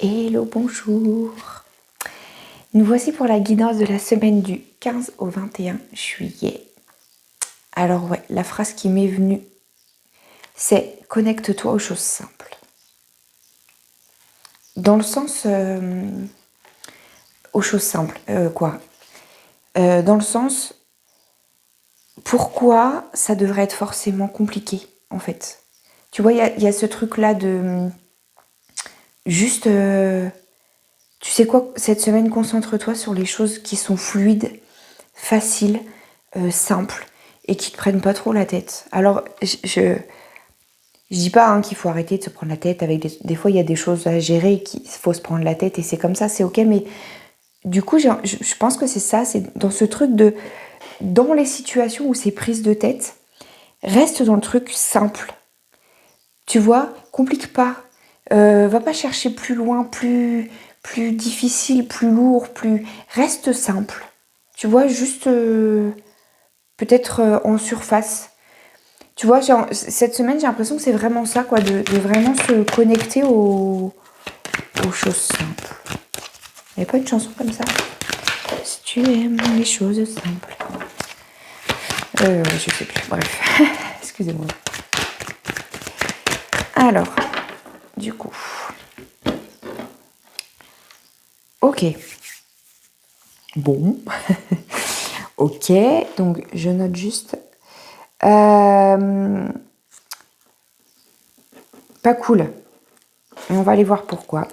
Hello, bonjour. Nous voici pour la guidance de la semaine du 15 au 21 juillet. Alors ouais, la phrase qui m'est venue, c'est « Connecte-toi aux choses simples ». Dans le sens... aux choses simples, dans le sens, pourquoi ça devrait être forcément compliqué, en fait. Tu vois, il y a ce truc-là de... juste... tu sais quoi, cette semaine, concentre-toi sur les choses qui sont fluides, faciles, simples, et qui te prennent pas trop la tête. Alors, je dis pas qu'il faut arrêter de se prendre la tête avec des fois il y a des choses à gérer et qu'il faut se prendre la tête et c'est comme ça, c'est ok, mais du coup je pense que c'est ça, c'est dans ce truc de, dans les situations où c'est prise de tête, reste dans le truc simple. Tu vois, complique pas, va pas chercher plus loin, plus difficile, plus lourd, reste simple. Tu vois, juste peut-être en surface. Tu vois, cette semaine, j'ai l'impression que c'est vraiment ça, quoi, de vraiment se connecter aux choses simples. Il n'y a pas une chanson comme ça? Si tu aimes les choses simples. Je sais plus, bref. Excusez-moi. Alors, du coup. Ok. Bon. Ok, donc je note juste. Pas cool. Et on va aller voir pourquoi.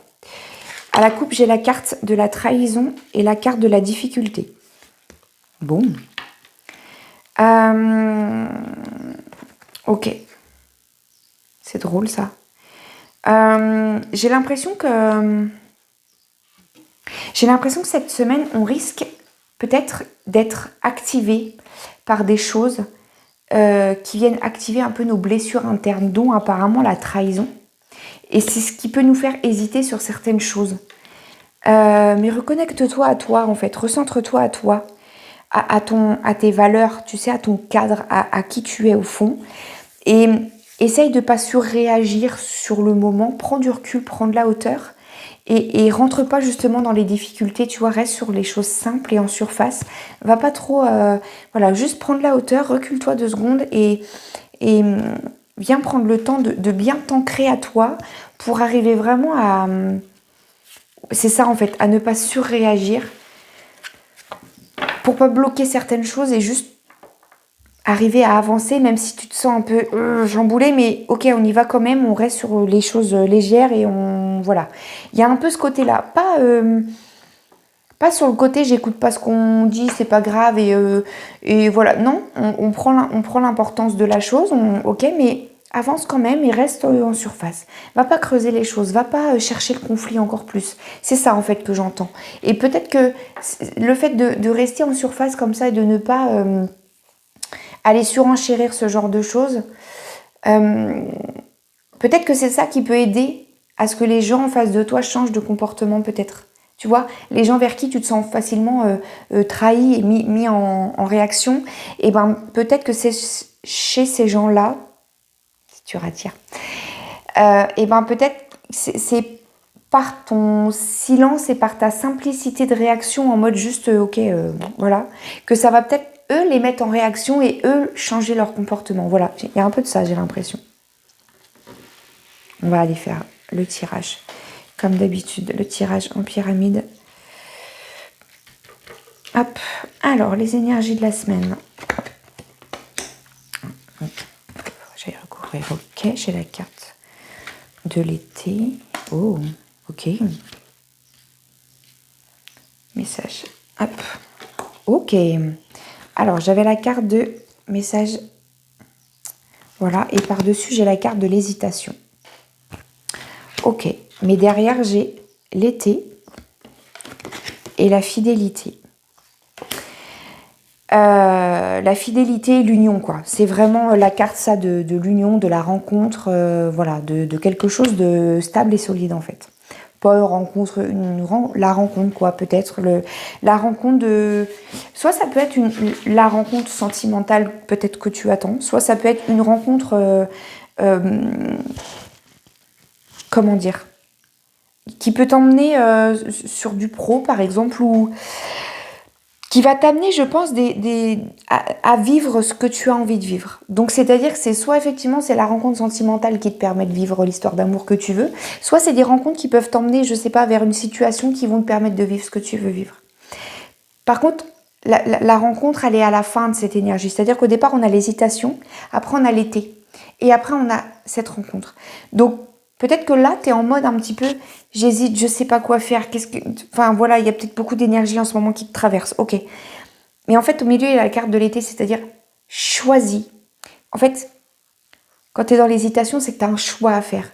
À la coupe, j'ai la carte de la trahison et la carte de la difficulté. Bon. Ok. C'est drôle, ça. J'ai l'impression que cette semaine, on risque peut-être d'être activé par des choses qui viennent activer un peu nos blessures internes, dont apparemment la trahison. Et c'est ce qui peut nous faire hésiter sur certaines choses. Mais reconnecte-toi à toi, en fait. Recentre-toi à toi, à tes valeurs, tu sais, à ton cadre, à qui tu es au fond. Et essaye de ne pas surréagir sur le moment. Prends du recul, prends de la hauteur. Et rentre pas justement dans les difficultés, tu vois, reste sur les choses simples et en surface. Va pas trop... voilà, juste prendre la hauteur, recule-toi 2 secondes et viens prendre le temps de bien t'ancrer à toi pour arriver vraiment à... c'est ça en fait, à ne pas surréagir, pour pas bloquer certaines choses et juste arriver à avancer, même si tu te sens un peu chamboulé, mais ok, on y va quand même, on reste sur les choses légères et on... voilà. Il y a un peu ce côté-là, pas sur le côté j'écoute pas ce qu'on dit, c'est pas grave et voilà. Non, on prend l'importance de la chose, ok, mais avance quand même et reste en surface. Va pas creuser les choses, va pas chercher le conflit encore plus. C'est ça en fait que j'entends. Et peut-être que le fait de rester en surface comme ça et de ne pas aller surenchérir ce genre de choses, peut-être que c'est ça qui peut aider à ce que les gens en face de toi changent de comportement peut-être. Tu vois, les gens vers qui tu te sens facilement trahi et mis en réaction, et ben peut-être que c'est chez ces gens-là, si tu rattires, et ben peut-être c'est par ton silence et par ta simplicité de réaction en mode juste ok, voilà, que ça va peut-être eux les mettre en réaction et eux changer leur comportement. Voilà, il y a un peu de ça, j'ai l'impression. On va aller faire le tirage. Comme d'habitude, le tirage en pyramide. Hop. Alors, les énergies de la semaine. J'ai recouvert. Ok, j'ai la carte de l'été. Oh, ok. Message. Hop. Ok. Alors, j'avais la carte de message. Voilà. Et par-dessus, j'ai la carte de l'hésitation. Ok. Mais derrière, j'ai l'été et la fidélité. La fidélité et l'union, quoi. C'est vraiment la carte, ça, de l'union, de la rencontre, voilà, de quelque chose de stable et solide, en fait. Pas une rencontre, la rencontre, quoi, peut-être. La rencontre de... Soit ça peut être la rencontre sentimentale, peut-être que tu attends, soit ça peut être une rencontre... comment dire? qui peut t'emmener sur du pro, par exemple, ou qui va t'amener, je pense, à vivre ce que tu as envie de vivre. Donc, c'est-à-dire que c'est soit effectivement, c'est la rencontre sentimentale qui te permet de vivre l'histoire d'amour que tu veux, soit c'est des rencontres qui peuvent t'emmener, je sais pas, vers une situation qui vont te permettre de vivre ce que tu veux vivre. Par contre, la rencontre, elle est à la fin de cette énergie. C'est-à-dire qu'au départ, on a l'hésitation, après on a l'été, et après on a cette rencontre. Donc, peut-être que là, tu es en mode un petit peu, j'hésite, je sais pas quoi faire. Enfin voilà, il y a peut-être beaucoup d'énergie en ce moment qui te traverse. Ok. Mais en fait, au milieu, il y a la carte de l'été, c'est-à-dire choisis. En fait, quand tu es dans l'hésitation, c'est que tu as un choix à faire.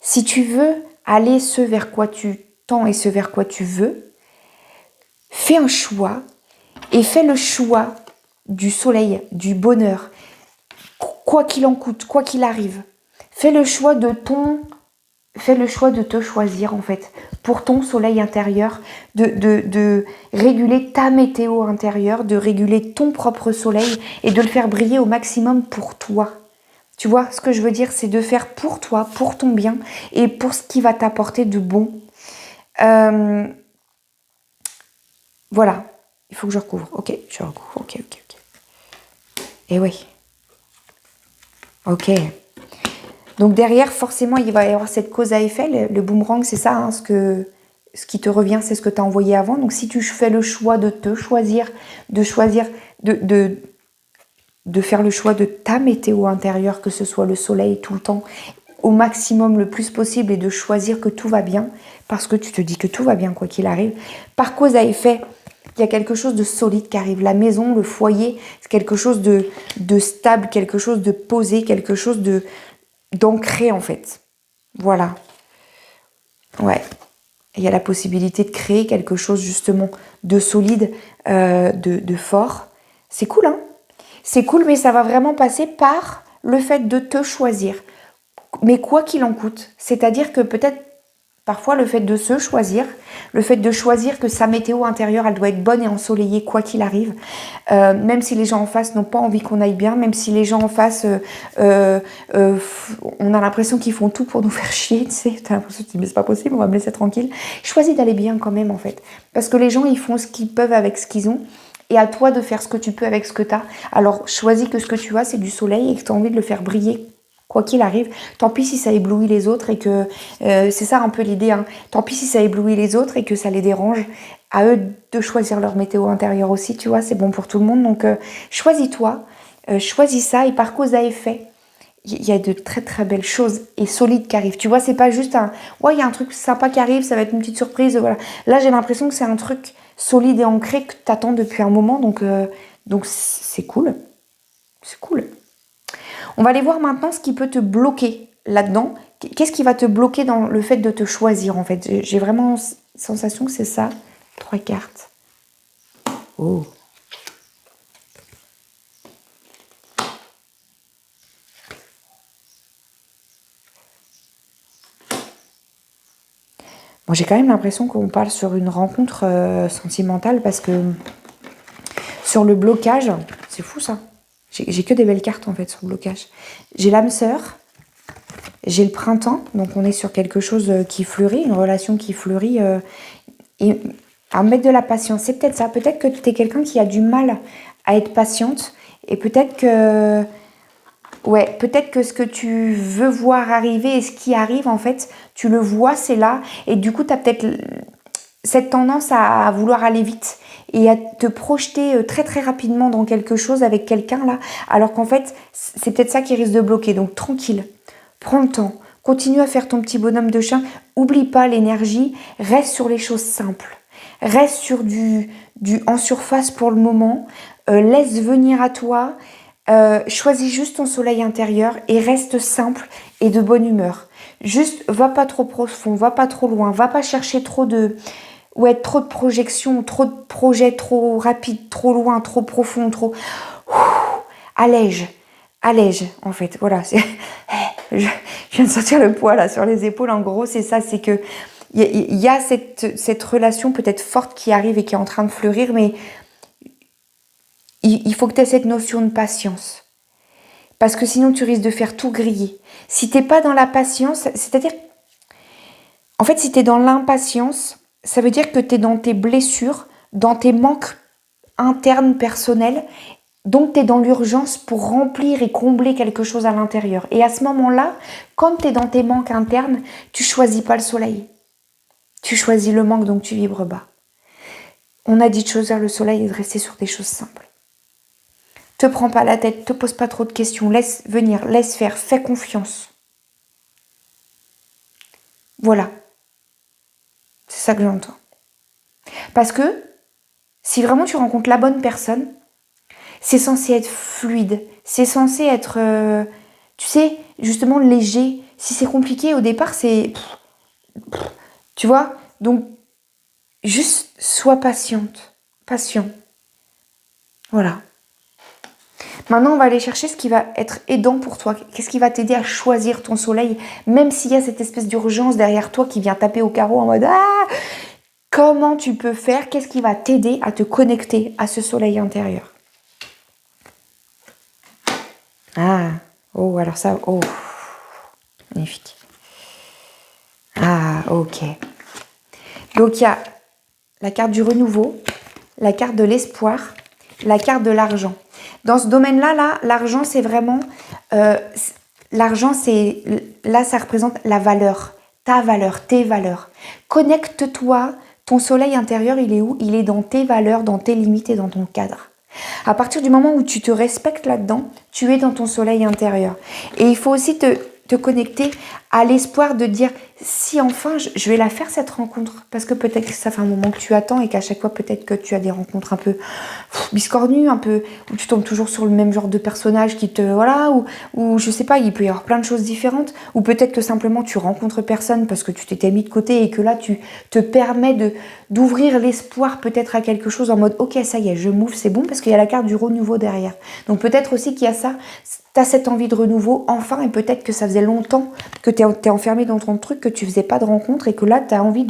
Si tu veux aller ce vers quoi tu tends et ce vers quoi tu veux, fais un choix et fais le choix du soleil, du bonheur, quoi qu'il en coûte, quoi qu'il arrive. Fais le choix de te choisir en fait, pour ton soleil intérieur, de réguler ta météo intérieure, de réguler ton propre soleil et de le faire briller au maximum pour toi. Tu vois, ce que je veux dire, c'est de faire pour toi, pour ton bien et pour ce qui va t'apporter de bon. Voilà, il faut que je recouvre. Ok, je recouvre. Ok. Et oui. Ok. Donc derrière, forcément, il va y avoir cette cause à effet. Le boomerang, c'est ça, hein, ce qui te revient, c'est ce que tu as envoyé avant. Donc si tu fais le choix de te choisir, de faire le choix de ta météo intérieure, que ce soit le soleil tout le temps, au maximum le plus possible, et de choisir que tout va bien, parce que tu te dis que tout va bien quoi qu'il arrive, par cause à effet, il y a quelque chose de solide qui arrive. La maison, le foyer, c'est quelque chose de stable, quelque chose de posé, quelque chose d'ancré en fait. Voilà. Ouais. Il y a la possibilité de créer quelque chose justement de solide, de fort. C'est cool, hein? C'est cool, mais ça va vraiment passer par le fait de te choisir. Mais quoi qu'il en coûte. C'est-à-dire que peut-être parfois le fait de se choisir, le fait de choisir que sa météo intérieure, elle doit être bonne et ensoleillée quoi qu'il arrive, même si les gens en face n'ont pas envie qu'on aille bien, même si les gens en face, on a l'impression qu'ils font tout pour nous faire chier, tu sais, t'as l'impression que tu dis mais c'est pas possible, on va me laisser tranquille. Choisis d'aller bien quand même en fait, parce que les gens ils font ce qu'ils peuvent avec ce qu'ils ont, et à toi de faire ce que tu peux avec ce que tu as. Alors choisis que ce que tu as c'est du soleil et que tu as envie de le faire briller quoi qu'il arrive. Tant pis si ça éblouit les autres et que c'est ça un peu l'idée, hein. Tant pis si ça éblouit les autres et que ça les dérange. À eux de choisir leur météo intérieure aussi, tu vois, c'est bon pour tout le monde. Donc choisis-toi, choisis ça, et par cause à effet, il y a de très très belles choses et solides qui arrivent. Tu vois, c'est pas juste ouais, il y a un truc sympa qui arrive, ça va être une petite surprise, voilà. Là, j'ai l'impression que c'est un truc solide et ancré que t'attends depuis un moment, donc c'est cool. C'est cool. On va aller voir maintenant ce qui peut te bloquer là-dedans. Qu'est-ce qui va te bloquer dans le fait de te choisir, en fait? J'ai vraiment sensation que c'est ça. 3 cartes. Oh. Bon, j'ai quand même l'impression qu'on parle sur une rencontre sentimentale, parce que sur le blocage, c'est fou ça. J'ai que des belles cartes en fait sur le blocage. J'ai l'âme sœur, j'ai le printemps, donc on est sur quelque chose qui fleurit, une relation qui fleurit, et à mettre de la patience. C'est peut-être ça. Peut-être que tu es quelqu'un qui a du mal à être patiente, et peut-être que ce que tu veux voir arriver et ce qui arrive, en fait, tu le vois, c'est là. Et du coup, tu as peut-être cette tendance à vouloir aller vite et à te projeter très très rapidement dans quelque chose avec quelqu'un là. Alors qu'en fait, c'est peut-être ça qui risque de bloquer. Donc tranquille, prends le temps, continue à faire ton petit bonhomme de chien. Oublie pas l'énergie, reste sur les choses simples. Reste sur du en surface pour le moment. Laisse venir à toi. Choisis juste ton soleil intérieur et reste simple et de bonne humeur. Juste, va pas trop profond, va pas trop loin, va pas chercher trop de projections, trop de projets trop rapides, trop loin, trop profond, trop... Allège en fait, voilà. Je viens de sentir le poids là sur les épaules, en gros c'est ça, c'est que il y a cette relation peut-être forte qui arrive et qui est en train de fleurir, mais il faut que tu aies cette notion de patience. Parce que sinon, tu risques de faire tout griller. Si tu n'es pas dans la patience, c'est-à-dire, En fait, si tu es dans l'impatience, ça veut dire que tu es dans tes blessures, dans tes manques internes personnels. Donc, tu es dans l'urgence pour remplir et combler quelque chose à l'intérieur. Et à ce moment-là, quand tu es dans tes manques internes, tu choisis pas le soleil. Tu choisis le manque, donc tu vibres bas. On a dit de choisir le soleil et de rester sur des choses simples. Te prends pas la tête, te pose pas trop de questions, laisse venir, laisse faire, fais confiance. Voilà. C'est ça que j'entends. Parce que si vraiment tu rencontres la bonne personne, c'est censé être fluide, c'est censé être, tu sais, justement léger. Si c'est compliqué au départ, c'est... Tu vois? Donc, juste sois patiente, patient. Voilà. Maintenant, on va aller chercher ce qui va être aidant pour toi. Qu'est-ce qui va t'aider à choisir ton soleil, même s'il y a cette espèce d'urgence derrière toi qui vient taper au carreau en mode « Ah !» Comment tu peux faire? Qu'est-ce qui va t'aider à te connecter à ce soleil intérieur? Ah, oh, alors ça, oh, magnifique. Ah, ok. Donc, il y a la carte du renouveau, la carte de l'espoir, la carte de l'argent. Dans ce domaine-là, l'argent, c'est vraiment... l'argent, c'est... Là, ça représente la valeur, ta valeur, tes valeurs. Connecte-toi. Ton soleil intérieur, il est où? Il est dans tes valeurs, dans tes limites et dans ton cadre. À partir du moment où tu te respectes là-dedans, tu es dans ton soleil intérieur. Et il faut aussi te connecter à l'espoir de dire si enfin je vais la faire cette rencontre, parce que peut-être que ça fait un moment que tu attends et qu'à chaque fois peut-être que tu as des rencontres un peu biscornues, un peu où tu tombes toujours sur le même genre de personnage qui te voilà, ou je sais pas, il peut y avoir plein de choses différentes, ou peut-être que simplement tu rencontres personne parce que tu t'étais mis de côté et que là tu te permets d'ouvrir l'espoir peut-être à quelque chose en mode ok, ça y est, je m'ouvre, c'est bon, parce qu'il y a la carte du renouveau derrière. Donc peut-être aussi qu'il y a ça, t'as cette envie de renouveau enfin, et peut-être que ça faisait longtemps que t'es enfermé dans ton truc, que tu faisais pas de rencontre et que là t'as envie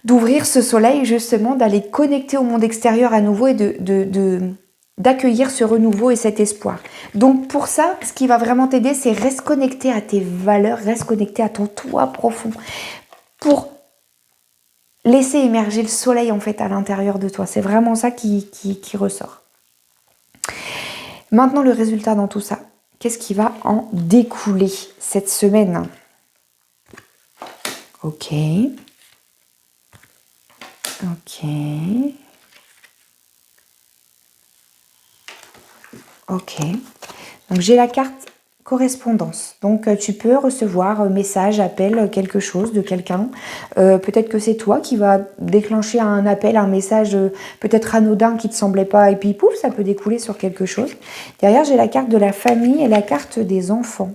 d'ouvrir ce soleil, justement, d'aller te connecter au monde extérieur à nouveau et d'accueillir ce renouveau et cet espoir. Donc pour ça, ce qui va vraiment t'aider, c'est reste connecté à tes valeurs, reste connecté à ton toi profond pour laisser émerger le soleil en fait à l'intérieur de toi. C'est vraiment ça qui ressort. Maintenant, le résultat dans tout ça. Qu'est-ce qui va en découler cette semaine? Ok. Ok. Ok. Donc, j'ai la carte correspondance. Donc, tu peux recevoir message, appel, quelque chose de quelqu'un. Peut-être que c'est toi qui va déclencher un appel, un message peut-être anodin qui ne te semblait pas. Et puis, pouf, ça peut découler sur quelque chose. Derrière, j'ai la carte de la famille et la carte des enfants.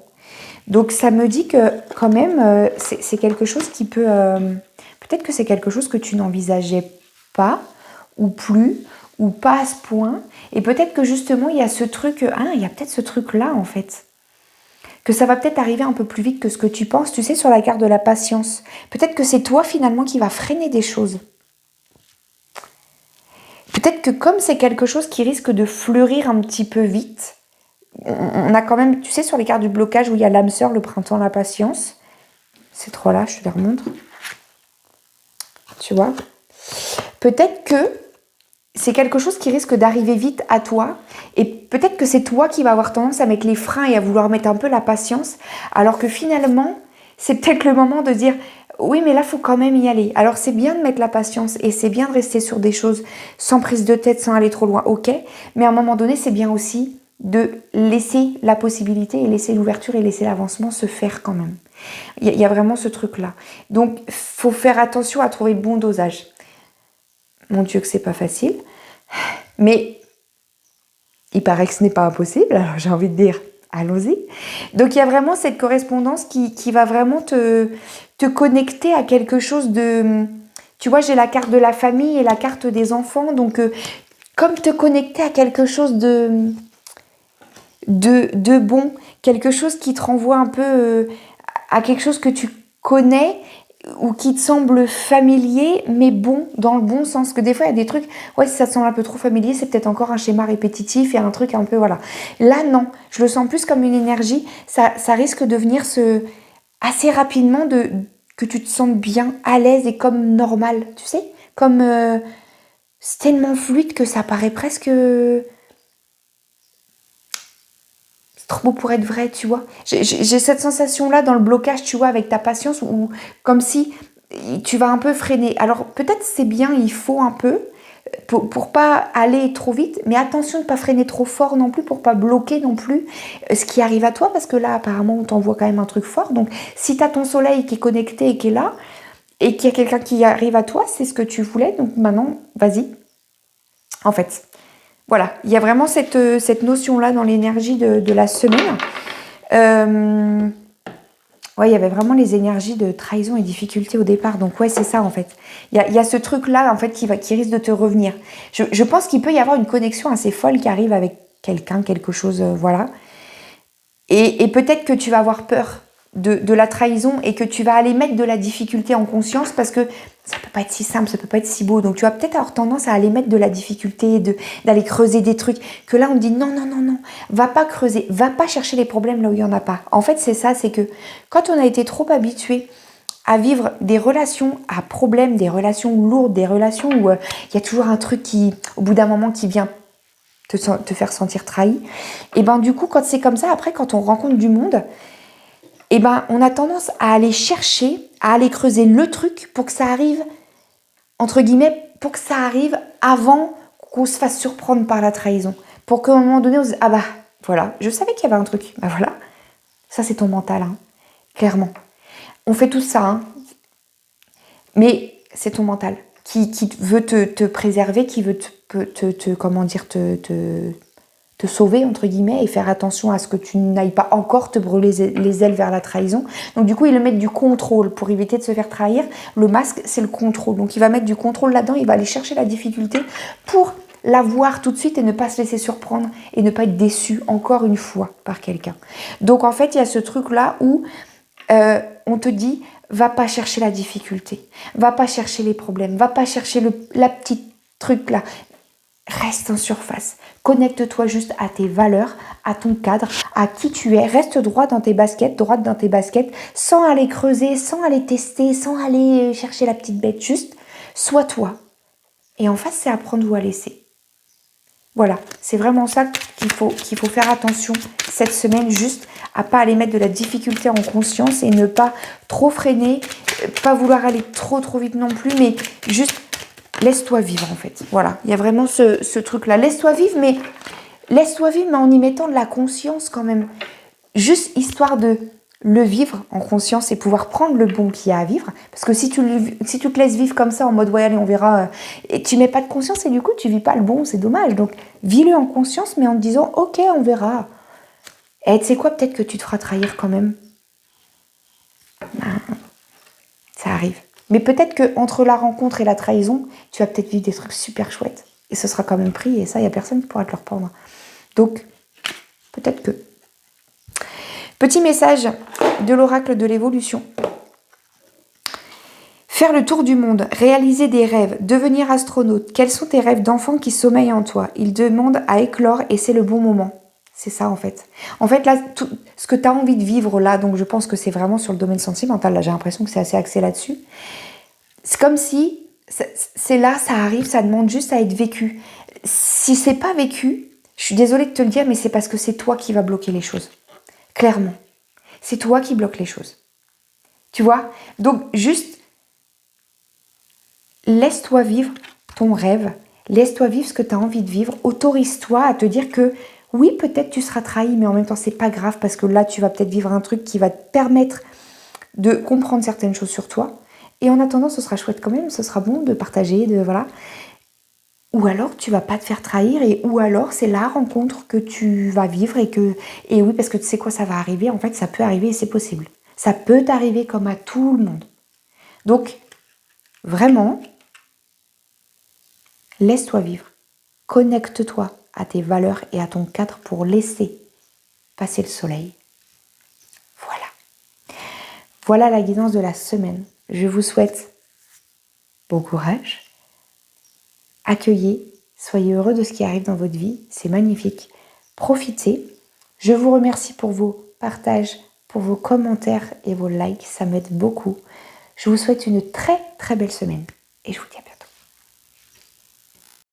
Donc, ça me dit que quand même, c'est quelque chose qui peut... peut-être que c'est quelque chose que tu n'envisageais pas ou plus, ou pas à ce point. Et peut-être que justement, il y a ce truc... Ah, il y a peut-être ce truc-là, en fait. Que ça va peut-être arriver un peu plus vite que ce que tu penses. Tu sais, sur la carte de la patience. Peut-être que c'est toi, finalement, qui va freiner des choses. Peut-être que comme c'est quelque chose qui risque de fleurir un petit peu vite, on a quand même, tu sais, sur les cartes du blocage où il y a l'âme sœur, le printemps, la patience. Ces trois-là, je te les remontre. Tu vois? Peut-être que c'est quelque chose qui risque d'arriver vite à toi. Et peut-être que c'est toi qui vas avoir tendance à mettre les freins et à vouloir mettre un peu la patience. Alors que finalement, c'est peut-être le moment de dire... Oui, mais là, il faut quand même y aller. Alors, c'est bien de mettre la patience et c'est bien de rester sur des choses sans prise de tête, sans aller trop loin. Ok. Mais à un moment donné, c'est bien aussi de laisser la possibilité et laisser l'ouverture et laisser l'avancement se faire quand même. Il y a vraiment ce truc-là. Donc, il faut faire attention à trouver le bon dosage. Mon Dieu que c'est pas facile. Mais il paraît que ce n'est pas impossible. Alors, j'ai envie de dire, allons-y. Donc, il y a vraiment cette correspondance qui va vraiment te connecter à quelque chose de... Tu vois, j'ai la carte de la famille et la carte des enfants. Donc, comme te connecter à quelque chose de bon, quelque chose qui te renvoie un peu à quelque chose que tu connais ou qui te semble familier, mais bon, dans le bon sens. Que des fois, il y a des trucs, ouais, si ça te semble un peu trop familier, c'est peut-être encore un schéma répétitif et un truc un peu, voilà. Là, non, je le sens plus comme une énergie, ça risque de venir assez rapidement que tu te sentes bien, à l'aise et comme normal, tu sais, comme c'est tellement fluide que ça paraît presque c'est trop beau pour être vrai, tu vois. J'ai cette sensation-là dans le blocage, tu vois, avec ta patience, ou comme si tu vas un peu freiner. Alors peut-être c'est bien, il faut un peu, pour pas aller trop vite, mais attention de ne pas freiner trop fort non plus, pour pas bloquer non plus ce qui arrive à toi, parce que là apparemment on t'envoie quand même un truc fort. Donc si tu as ton soleil qui est connecté et qui est là, et qu'il y a quelqu'un qui arrive à toi, c'est ce que tu voulais, donc maintenant vas-y. En fait, voilà, il y a vraiment cette notion-là dans l'énergie de la semaine. Ouais, il y avait vraiment les énergies de trahison et difficulté au départ. Donc ouais, c'est ça en fait. Il y a ce truc-là en fait qui risque de te revenir. Je pense qu'il peut y avoir une connexion assez folle qui arrive avec quelqu'un, quelque chose, voilà. Et peut-être que tu vas avoir peur de la trahison et que tu vas aller mettre de la difficulté en conscience parce que ça peut pas être si simple, ça peut pas être si beau. Donc tu vas peut-être avoir tendance à aller mettre de la difficulté, d'aller creuser des trucs. Que là on te dit non, non, non, non, va pas creuser, va pas chercher les problèmes là où il y en a pas. En fait c'est ça, c'est que quand on a été trop habitué à vivre des relations à problème, des relations lourdes, des relations où il y a toujours un truc qui, au bout d'un moment, qui vient te faire sentir trahi. Et ben du coup, quand c'est comme ça, après, quand on rencontre du monde, et ben on a tendance à aller chercher, à aller creuser le truc pour que ça arrive, entre guillemets, pour que ça arrive avant qu'on se fasse surprendre par la trahison. Pour qu'à un moment donné, on se dise, ah bah, voilà, je savais qu'il y avait un truc. Bah voilà, ça c'est ton mental, hein, clairement. On fait tout ça, hein, mais c'est ton mental qui veut te préserver, qui veut te sauver, entre guillemets, et faire attention à ce que tu n'ailles pas encore te brûler les ailes vers la trahison. Donc du coup, il va mettre du contrôle pour éviter de se faire trahir. Le masque, c'est le contrôle. Donc il va mettre du contrôle là-dedans, il va aller chercher la difficulté pour la voir tout de suite et ne pas se laisser surprendre et ne pas être déçu encore une fois par quelqu'un. Donc en fait, il y a ce truc-là où on te dit, va pas chercher la difficulté, va pas chercher les problèmes, va pas chercher la petite truc là. Reste en surface. Connecte-toi juste à tes valeurs, à ton cadre, à qui tu es. Reste droit dans tes baskets, droite dans tes baskets, sans aller creuser, sans aller tester, sans aller chercher la petite bête. Juste, sois toi. Et en face, c'est apprendre ou à laisser. Voilà, c'est vraiment ça qu'il faut faire attention cette semaine, juste à pas aller mettre de la difficulté en conscience et ne pas trop freiner, pas vouloir aller trop vite non plus, mais juste laisse-toi vivre en fait. Voilà, il y a vraiment ce truc-là. Laisse-toi vivre, mais en y mettant de la conscience quand même. Juste histoire de le vivre en conscience et pouvoir prendre le bon qu'il y a à vivre. Parce que si tu te laisses vivre comme ça en mode ouais allez on verra et tu mets pas de conscience et du coup tu vis pas le bon, c'est dommage. Donc vis-le en conscience mais en te disant ok on verra. Et tu sais quoi, peut-être que tu te feras trahir quand même. Ça arrive. Mais peut-être qu'entre la rencontre et la trahison, tu vas peut-être vivre des trucs super chouettes. Et ce sera quand même pris, et ça, il n'y a personne qui pourra te le reprendre. Donc, peut-être que. Petit message de l'oracle de l'évolution. Faire le tour du monde, réaliser des rêves, devenir astronaute. Quels sont tes rêves d'enfant qui sommeillent en toi? Ils demandent à éclore et c'est le bon moment. C'est ça en fait. En fait là, tout ce que tu as envie de vivre là, donc je pense que c'est vraiment sur le domaine sentimental, là j'ai l'impression que c'est assez axé là-dessus. C'est comme si, c'est là, ça arrive, ça demande juste à être vécu. Si c'est pas vécu, je suis désolée de te le dire, mais c'est parce que c'est toi qui vas bloquer les choses. Clairement. C'est toi qui bloques les choses. Tu vois? Donc juste, laisse-toi vivre ton rêve, laisse-toi vivre ce que tu as envie de vivre, autorise-toi à te dire que oui, peut-être tu seras trahi, mais en même temps, c'est pas grave parce que là, tu vas peut-être vivre un truc qui va te permettre de comprendre certaines choses sur toi. Et en attendant, ce sera chouette quand même, ce sera bon de partager, de voilà. Ou alors, tu vas pas te faire trahir, ou alors, c'est la rencontre que tu vas vivre et oui, parce que tu sais quoi, ça va arriver. En fait, ça peut arriver et c'est possible. Ça peut t'arriver comme à tout le monde. Donc, vraiment, laisse-toi vivre. Connecte-toi à tes valeurs et à ton cadre pour laisser passer le soleil. Voilà. Voilà la guidance de la semaine. Je vous souhaite bon courage. Accueillez, soyez heureux de ce qui arrive dans votre vie. C'est magnifique. Profitez. Je vous remercie pour vos partages, pour vos commentaires et vos likes. Ça m'aide beaucoup. Je vous souhaite une très très belle semaine et je vous dis à bientôt.